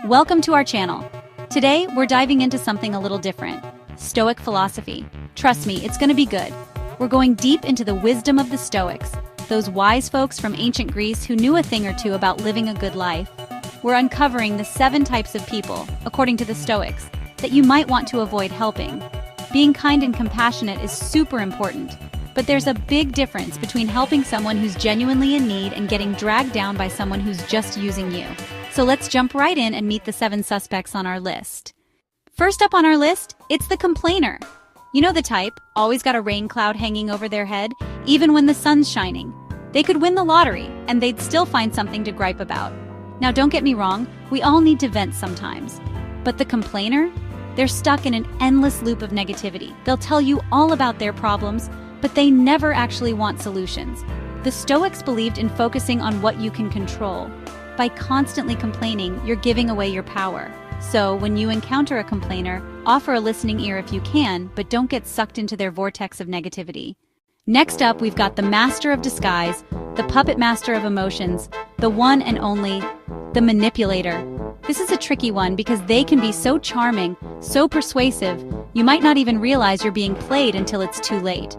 Welcome to our channel. Today, we're diving into something a little different. Stoic philosophy. Trust me, it's gonna be good. We're going deep into the wisdom of the Stoics, those wise folks from ancient Greece who knew a thing or two about living a good life. We're uncovering the 7 types of people, according to the Stoics, that you might want to avoid helping. Being kind and compassionate is super important, but there's a big difference between helping someone who's genuinely in need and getting dragged down by someone who's just using you. So let's jump right in and meet the 7 suspects on our list. First up on our list, it's the complainer. You know the type, always got a rain cloud hanging over their head, even when the sun's shining. They could win the lottery, and they'd still find something to gripe about. Now don't get me wrong, we all need to vent sometimes. But the complainer? They're stuck in an endless loop of negativity. They'll tell you all about their problems, but they never actually want solutions. The Stoics believed in focusing on what you can control. By constantly complaining, you're giving away your power. So, when you encounter a complainer, offer a listening ear if you can, but don't get sucked into their vortex of negativity. Next up, we've got the master of disguise, the puppet master of emotions, the one and only, the manipulator. This is a tricky one because they can be so charming, so persuasive, you might not even realize you're being played until it's too late.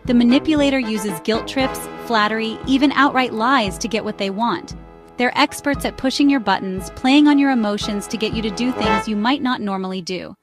The manipulator uses guilt trips, flattery, even outright lies to get what they want. They're experts at pushing your buttons, playing on your emotions to get you to do things you might not normally do.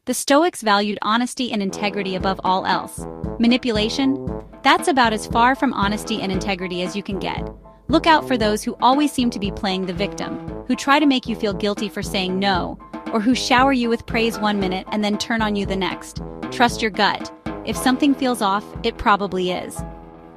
The Stoics valued honesty and integrity above all else. Manipulation? That's about as far from honesty and integrity as you can get. Look out for those who always seem to be playing the victim, who try to make you feel guilty for saying no, or who shower you with praise one minute and then turn on you the next. Trust your gut. If something feels off, it probably is.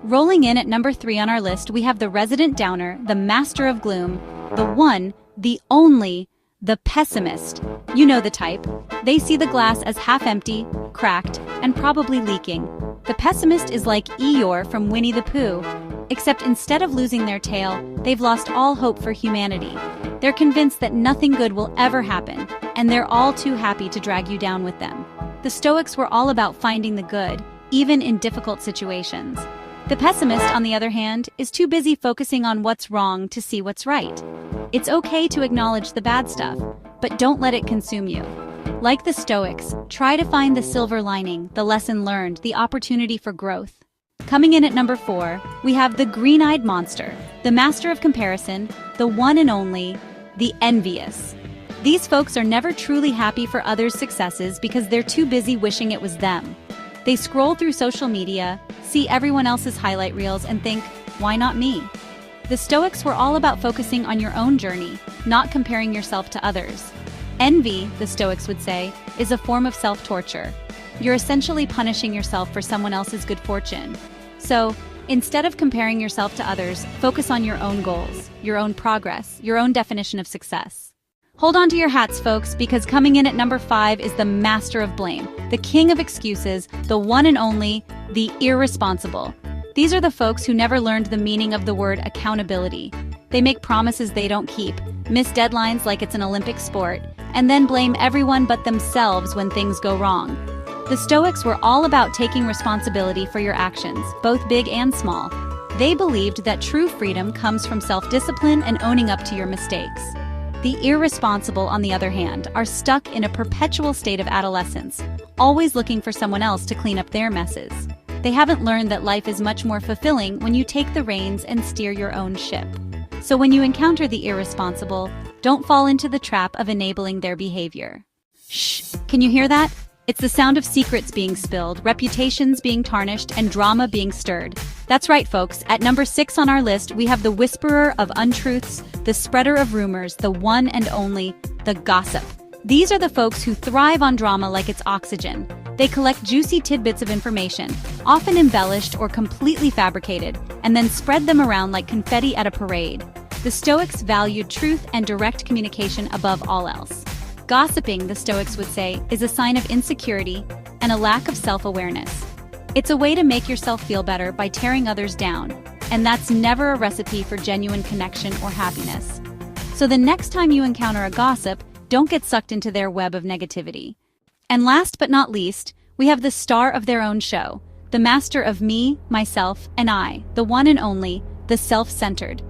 Rolling in at number 3 on our list, we have the resident downer, the master of gloom, the one, the only, the pessimist. You know the type. They see the glass as half empty, cracked, and probably leaking. The pessimist is like Eeyore from Winnie the Pooh, except instead of losing their tail, they've lost all hope for humanity. They're convinced that nothing good will ever happen, and they're all too happy to drag you down with them. The Stoics were all about finding the good, even in difficult situations. The pessimist, on the other hand, is too busy focusing on what's wrong to see what's right. It's okay to acknowledge the bad stuff, but don't let it consume you. Like the Stoics, try to find the silver lining, the lesson learned, the opportunity for growth. Coming in at number 4, we have the green-eyed monster, the master of comparison, the one and only, the envious. These folks are never truly happy for others' successes because they're too busy wishing it was them. They scroll through social media, see everyone else's highlight reels, and think, why not me? The Stoics were all about focusing on your own journey, not comparing yourself to others. Envy, the Stoics would say, is a form of self-torture. You're essentially punishing yourself for someone else's good fortune. So, instead of comparing yourself to others, focus on your own goals, your own progress, your own definition of success. Hold on to your hats, folks, because coming in at number 5 is the master of blame, the king of excuses, the one and only, the irresponsible. These are the folks who never learned the meaning of the word accountability. They make promises they don't keep, miss deadlines like it's an Olympic sport, and then blame everyone but themselves when things go wrong. The Stoics were all about taking responsibility for your actions, both big and small. They believed that true freedom comes from self-discipline and owning up to your mistakes. The irresponsible, on the other hand, are stuck in a perpetual state of adolescence, always looking for someone else to clean up their messes. They haven't learned that life is much more fulfilling when you take the reins and steer your own ship. So when you encounter the irresponsible, don't fall into the trap of enabling their behavior. Shh! Can you hear that? It's the sound of secrets being spilled, reputations being tarnished, and drama being stirred. That's right, folks. At number 6 on our list, we have the whisperer of untruths, the spreader of rumors, the one and only, the gossip. These are the folks who thrive on drama like it's oxygen. They collect juicy tidbits of information, often embellished or completely fabricated, and then spread them around like confetti at a parade. The Stoics valued truth and direct communication above all else. Gossiping, the Stoics would say, is a sign of insecurity and a lack of self-awareness. It's a way to make yourself feel better by tearing others down, and that's never a recipe for genuine connection or happiness. So the next time you encounter a gossip, don't get sucked into their web of negativity. And last but not least, we have the star of their own show, the master of me, myself, and I, the one and only, the self-centered.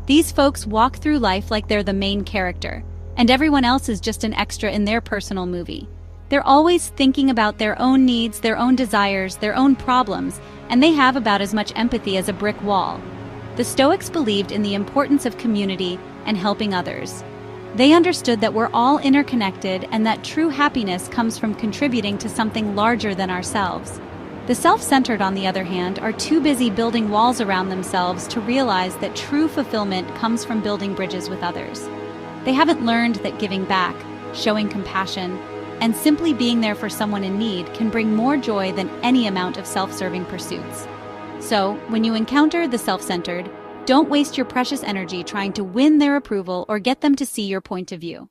These folks walk through life like they're the main character, and everyone else is just an extra in their personal movie. They're always thinking about their own needs, their own desires, their own problems, and they have about as much empathy as a brick wall. The Stoics believed in the importance of community and helping others. They understood that we're all interconnected and that true happiness comes from contributing to something larger than ourselves. The self-centered, on the other hand, are too busy building walls around themselves to realize that true fulfillment comes from building bridges with others. They haven't learned that giving back, showing compassion, and simply being there for someone in need can bring more joy than any amount of self-serving pursuits. So, when you encounter the self-centered, don't waste your precious energy trying to win their approval or get them to see your point of view.